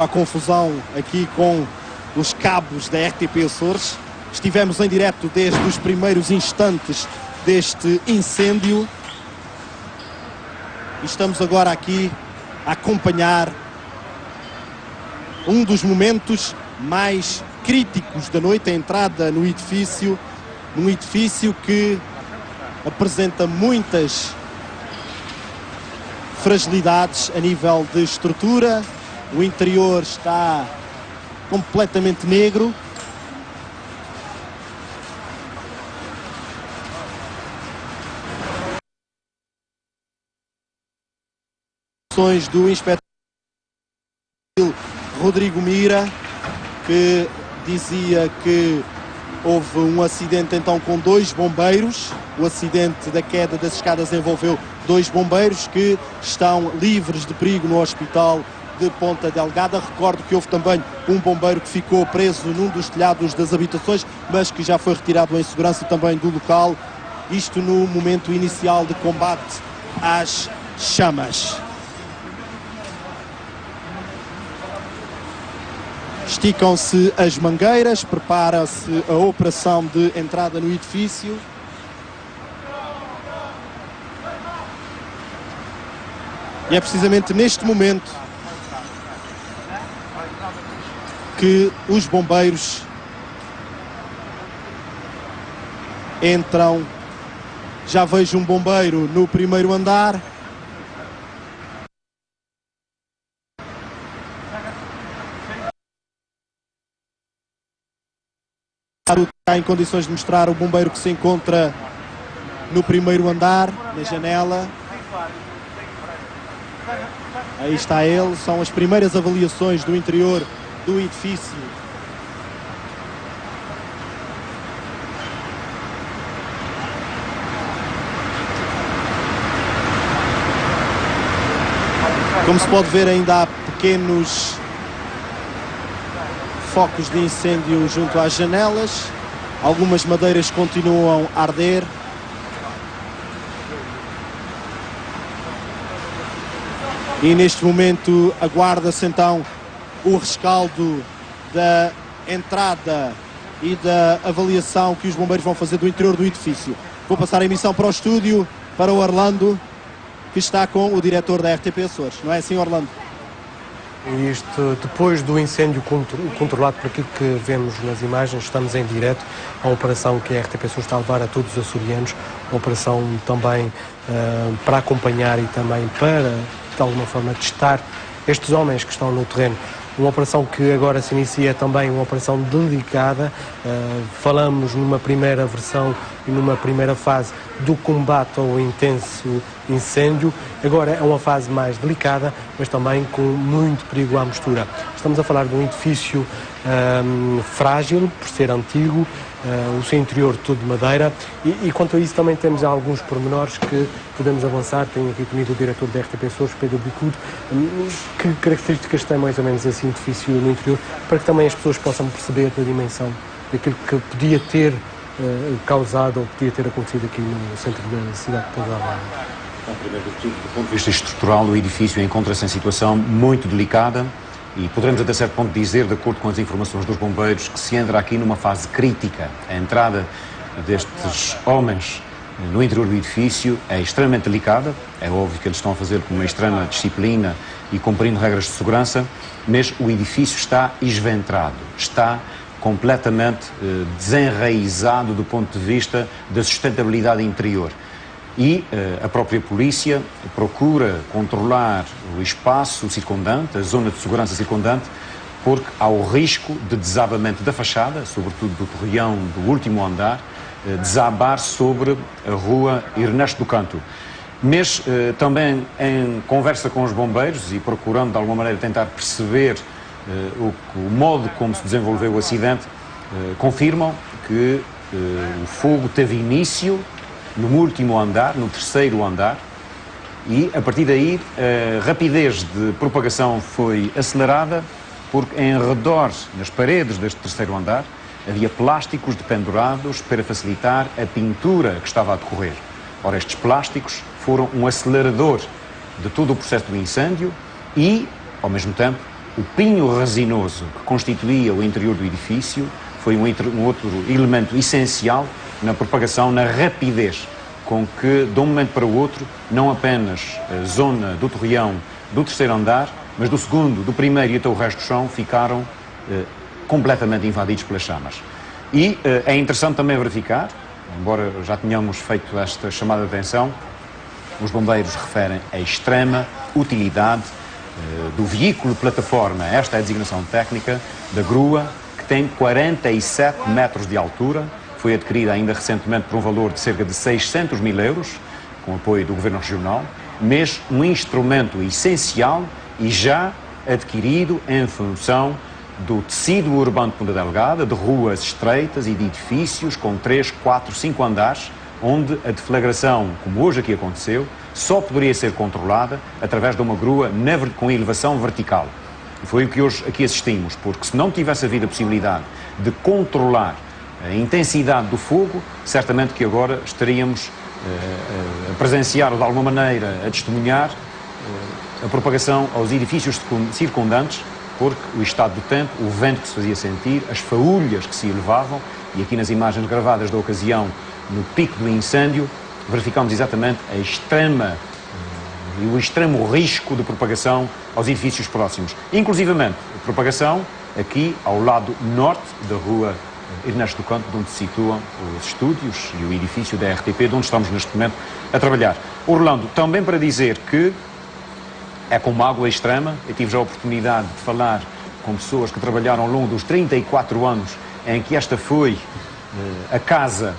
A confusão aqui com os cabos da RTP Açores. Estivemos em direto desde os primeiros instantes deste incêndio e estamos agora aqui a acompanhar um dos momentos mais críticos da noite, a entrada no edifício, num edifício que apresenta muitas fragilidades a nível de estrutura. O interior está completamente negro. Do inspetor Rodrigo Mira, que dizia que houve um acidente então com 2 bombeiros. O acidente da queda das escadas envolveu 2 bombeiros que estão livres de perigo no hospital de Ponta Delgada. Recordo que houve também um bombeiro que ficou preso num dos telhados das habitações, mas que já foi retirado em segurança também do local. Isto no momento inicial de combate às chamas. Esticam-se as mangueiras, prepara-se a operação de entrada no edifício. E é precisamente neste momento que os bombeiros entram. Já vejo um bombeiro no primeiro andar. Está em condições de mostrar o bombeiro que se encontra no primeiro andar, na janela. Aí está ele, são as primeiras avaliações do interior do edifício. Como se pode ver, ainda há pequenos focos de incêndio junto às janelas. Algumas madeiras continuam a arder. E neste momento aguarda-se então o rescaldo da entrada e da avaliação que os bombeiros vão fazer do interior do edifício. Vou passar a emissão para o estúdio, para o Orlando, que está com o diretor da RTP Açores. Não é assim, Orlando? E isto, depois do incêndio controlado por aquilo que vemos nas imagens, estamos em direto a operação que a RTP Açores está a levar a todos os açorianos, uma operação também para acompanhar e também para, de alguma forma, testar estes homens que estão no terreno. Uma operação que agora se inicia também, uma operação delicada. Falamos numa primeira versão e numa primeira fase do combate ao intenso incêndio. Agora é uma fase mais delicada, mas também com muito perigo à mistura. Estamos a falar de um edifício frágil, por ser antigo, o seu interior todo de madeira, e quanto a isso também temos alguns pormenores que podemos avançar. Tenho aqui comigo o diretor da RTP Açores, Pedro Bicudo. Que características tem mais ou menos esse edifício no interior, para que também as pessoas possam perceber da dimensão daquilo que podia ter causado ou podia ter acontecido aqui no centro da cidade de Ponta Delgada? Primeiro de tudo, do ponto de vista estrutural, o edifício encontra-se em situação muito delicada e poderemos até certo ponto dizer, de acordo com as informações dos bombeiros, que se entra aqui numa fase crítica. A entrada destes homens no interior do edifício é extremamente delicada. É óbvio que eles estão a fazer com uma extrema disciplina e cumprindo regras de segurança, mas o edifício está esventrado, está completamente desenraizado do ponto de vista da sustentabilidade interior. E a própria polícia procura controlar o espaço circundante, a zona de segurança circundante, porque há o risco de desabamento da fachada, sobretudo do torreão do último andar, desabar sobre a rua Ernesto do Canto. Mas também em conversa com os bombeiros e procurando de alguma maneira tentar perceber o modo como se desenvolveu o acidente, confirmam que o fogo teve início no último andar, no terceiro andar, e a partir daí a rapidez de propagação foi acelerada, porque em redor, nas paredes deste terceiro andar, havia plásticos dependurados para facilitar a pintura que estava a decorrer. Ora, estes plásticos foram um acelerador de todo o processo do incêndio e, ao mesmo tempo, o pinho resinoso que constituía o interior do edifício foi um outro elemento essencial na propagação, na rapidez com que, de um momento para o outro, não apenas a zona do torreão do terceiro andar, mas do segundo, do primeiro e até o resto do chão ficaram completamente invadidos pelas chamas. E é interessante também verificar, embora já tenhamos feito esta chamada de atenção, os bombeiros referem a extrema utilidade do veículo plataforma, esta é a designação técnica, da grua, que tem 47 metros de altura, foi adquirida ainda recentemente por um valor de cerca de 600 mil euros, com apoio do Governo Regional, mas um instrumento essencial e já adquirido em função do tecido urbano de Ponta Delgada, de ruas estreitas e de edifícios com 3, 4, 5 andares, onde a deflagração, como hoje aqui aconteceu, só poderia ser controlada através de uma grua com elevação vertical. E foi o que hoje aqui assistimos, porque se não tivesse havido a possibilidade de controlar a intensidade do fogo, certamente que agora estaríamos a presenciar ou de alguma maneira a testemunhar a propagação aos edifícios circundantes, porque o estado do tempo, o vento que se fazia sentir, as faúlhas que se elevavam, e aqui nas imagens gravadas da ocasião, no pico do incêndio, verificamos exatamente a extrema e o extremo risco de propagação aos edifícios próximos. Inclusivamente, a propagação aqui ao lado norte da rua Ernesto do Canto, de onde se situam os estúdios e o edifício da RTP, de onde estamos neste momento a trabalhar. Orlando, também para dizer que é com uma água extrema. Eu tive já a oportunidade de falar com pessoas que trabalharam ao longo dos 34 anos em que esta foi a casa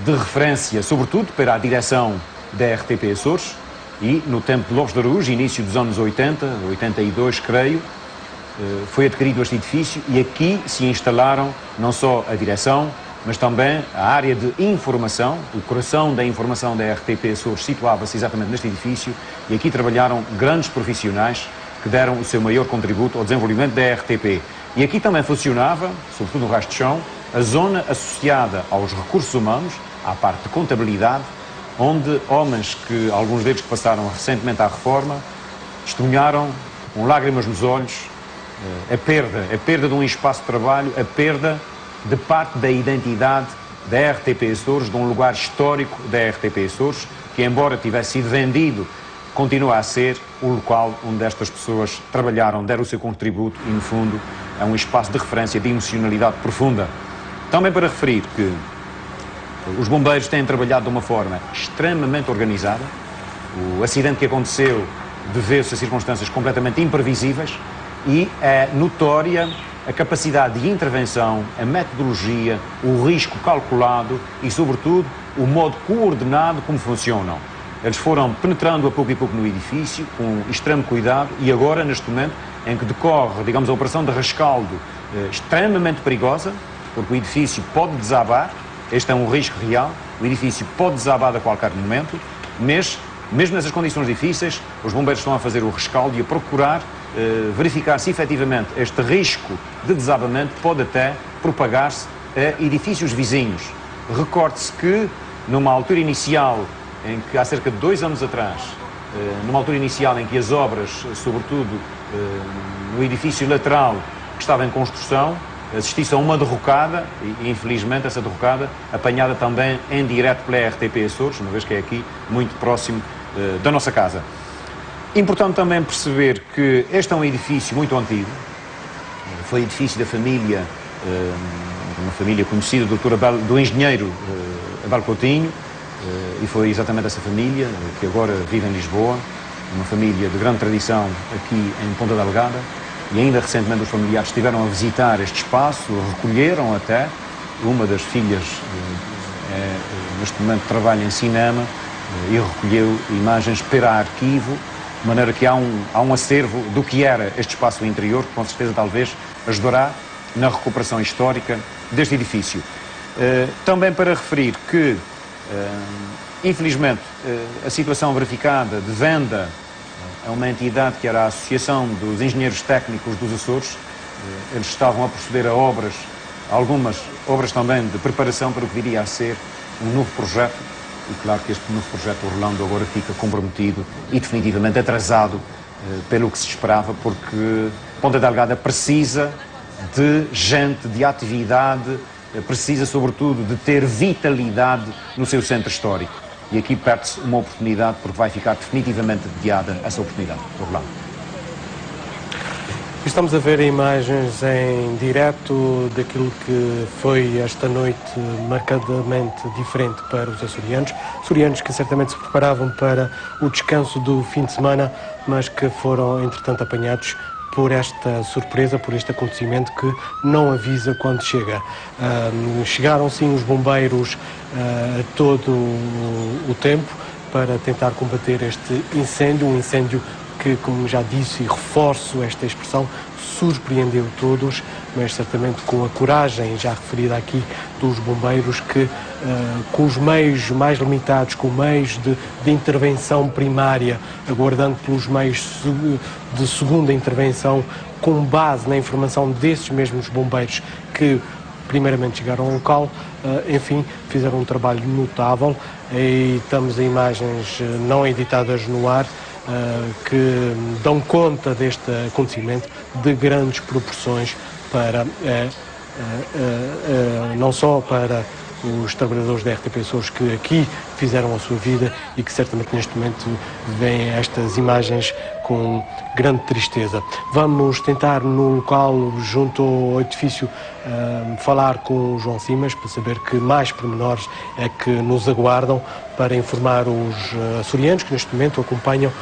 de referência, sobretudo para a direção da RTP Açores, e no tempo de Lopes de Arujo, início dos anos 80, 82 creio, foi adquirido este edifício e aqui se instalaram não só a direção, mas também a área de informação, o coração da informação da RTP Açores situava-se exatamente neste edifício e aqui trabalharam grandes profissionais que deram o seu maior contributo ao desenvolvimento da RTP. E aqui também funcionava, sobretudo no resto de chão, a zona associada aos recursos humanos, à parte de contabilidade, onde homens que, alguns deles que passaram recentemente à reforma, testemunharam com lágrimas nos olhos a perda de um espaço de trabalho, a perda de parte da identidade da RTP Açores, de um lugar histórico da RTP Açores, que embora tivesse sido vendido, continua a ser o local onde estas pessoas trabalharam, deram o seu contributo e, no fundo, é um espaço de referência, de emocionalidade profunda. Também para referir que os bombeiros têm trabalhado de uma forma extremamente organizada. O acidente que aconteceu deveu-se a circunstâncias completamente imprevisíveis e é notória a capacidade de intervenção, a metodologia, o risco calculado e, sobretudo, o modo coordenado como funcionam. Eles foram penetrando a pouco e pouco no edifício, com extremo cuidado, e agora, neste momento, em que decorre, digamos, a operação de rescaldo extremamente perigosa, porque o edifício pode desabar, este é um risco real, o edifício pode desabar a qualquer momento, mas, mesmo nessas condições difíceis, os bombeiros estão a fazer o rescaldo e a procurar verificar se efetivamente este risco de desabamento pode até propagar-se a edifícios vizinhos. Recorde-se que, numa altura inicial, em que há cerca de 2 anos atrás, numa altura inicial em que as obras, sobretudo no edifício lateral que estava em construção, assistisse a uma derrocada, e infelizmente essa derrocada apanhada também em direto pela RTP Açores, uma vez que é aqui muito próximo da nossa casa. Importante também perceber que este é um edifício muito antigo, foi edifício da família, uma família conhecida do engenheiro Abel Coutinho, e foi exatamente essa família que agora vive em Lisboa, uma família de grande tradição aqui em Ponta Delgada, e ainda recentemente os familiares estiveram a visitar este espaço, recolheram até, uma das filhas neste momento trabalha em cinema e recolheu imagens para arquivo, de maneira que há um acervo do que era este espaço interior, que com certeza talvez ajudará na recuperação histórica deste edifício. Também para referir que, infelizmente, a situação verificada de venda a uma entidade que era a Associação dos Engenheiros Técnicos dos Açores, eles estavam a proceder a obras, algumas obras também de preparação para o que viria a ser um novo projeto, e claro que este novo projeto Orlando agora fica comprometido e definitivamente atrasado pelo que se esperava, porque Ponta Delgada precisa de gente, de atividade, precisa sobretudo de ter vitalidade no seu centro histórico. E aqui perde-se uma oportunidade, porque vai ficar definitivamente adiada essa oportunidade. Orlando. Estamos a ver imagens em direto daquilo que foi esta noite marcadamente diferente para os açorianos que certamente se preparavam para o descanso do fim de semana, mas que foram, entretanto, apanhados por esta surpresa, por este acontecimento que não avisa quando chega. Chegaram sim os bombeiros todo o tempo para tentar combater este incêndio, um incêndio que, como já disse e reforço esta expressão, surpreendeu todos, mas certamente com a coragem já referida aqui dos bombeiros que, com os meios mais limitados, com meios de intervenção primária, aguardando pelos meios de segunda intervenção, com base na informação desses mesmos bombeiros que primeiramente chegaram ao local, enfim, fizeram um trabalho notável e estamos a imagens não editadas no ar, que dão conta deste acontecimento de grandes proporções para não só para os trabalhadores da RTP Açores que aqui fizeram a sua vida e que certamente neste momento veem estas imagens com grande tristeza. Vamos tentar no local, junto ao edifício, falar com o João Simas para saber que mais pormenores é que nos aguardam para informar os açorianos que neste momento acompanham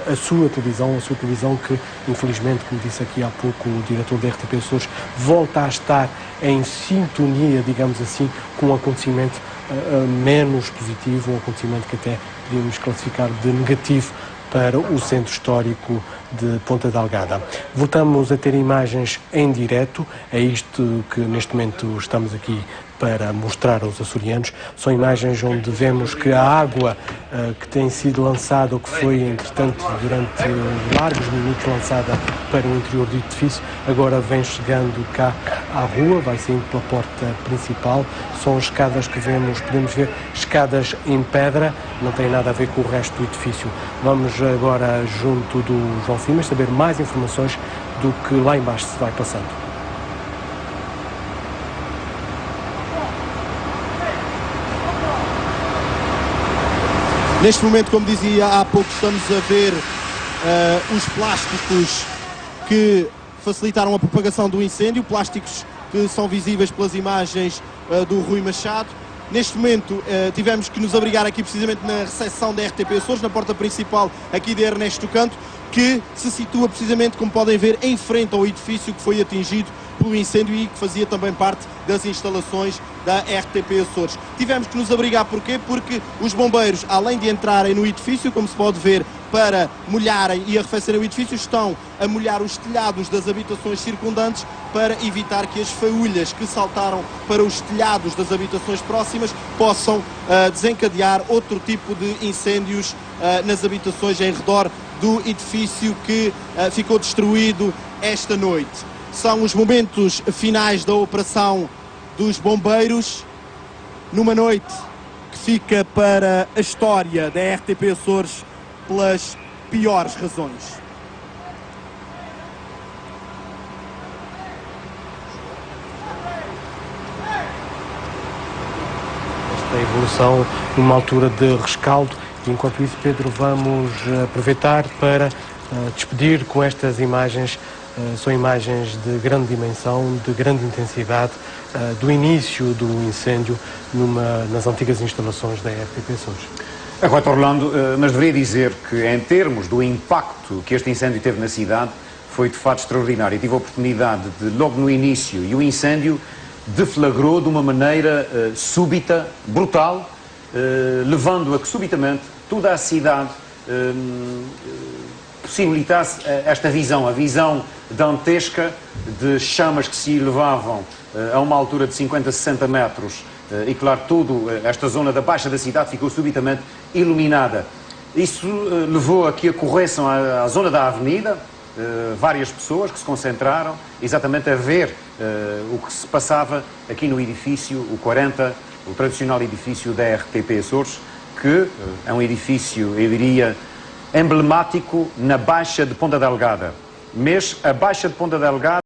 a sua televisão que, infelizmente, como disse aqui há pouco o diretor da RTP Açores, volta a estar em sintonia, digamos assim, com um acontecimento menos positivo, um acontecimento que até podíamos classificar de negativo para o centro histórico de Ponta Delgada. Voltamos a ter imagens em direto, é isto que neste momento estamos aqui para mostrar aos açorianos. São imagens onde vemos que a água que tem sido lançada, ou que foi, entretanto, durante largos minutos lançada para o interior do edifício, agora vem chegando cá à rua, vai saindo pela porta principal. São escadas que vemos, podemos ver, escadas em pedra, não tem nada a ver com o resto do edifício. Vamos agora junto do João Simas saber mais informações do que lá embaixo se vai passando. Neste momento, como dizia há pouco, estamos a ver os plásticos que facilitaram a propagação do incêndio, plásticos que são visíveis pelas imagens do Rui Machado. Neste momento tivemos que nos abrigar aqui precisamente na recepção da RTP Açores, na porta principal aqui de Ernesto Canto, que se situa precisamente, como podem ver, em frente ao edifício que foi atingido pelo incêndio e que fazia também parte das instalações da RTP Açores. Tivemos que nos abrigar porquê? Porque os bombeiros, além de entrarem no edifício, como se pode ver, para molharem e arrefecerem o edifício, estão a molhar os telhados das habitações circundantes para evitar que as faúlhas que saltaram para os telhados das habitações próximas possam desencadear outro tipo de incêndios nas habitações em redor do edifício que ficou destruído esta noite. São os momentos finais da operação dos bombeiros, numa noite que fica para a história da RTP Açores pelas piores razões. Esta evolução numa altura de rescaldo. Enquanto isso, Pedro, vamos aproveitar para despedir com estas imagens. São imagens de grande dimensão, de grande intensidade, do início do incêndio nas antigas instalações da RTP Açores. Agora, Orlando, mas deveria dizer que, em termos do impacto que este incêndio teve na cidade, foi de fato extraordinário. Eu tive a oportunidade de, logo no início, e o incêndio deflagrou de uma maneira súbita, brutal, levando a que subitamente toda a cidade possibilitasse esta visão, a visão dantesca de chamas que se elevavam a uma altura de 50, 60 metros e, claro, toda esta zona da baixa da cidade ficou subitamente iluminada. Isso levou a que acorressem à zona da avenida várias pessoas que se concentraram exatamente a ver o que se passava aqui no edifício, o 40, o tradicional edifício da RTP Açores, que é um edifício, eu diria, emblemático na Baixa de Ponta Delgada. Mas a Baixa de Ponta Delgada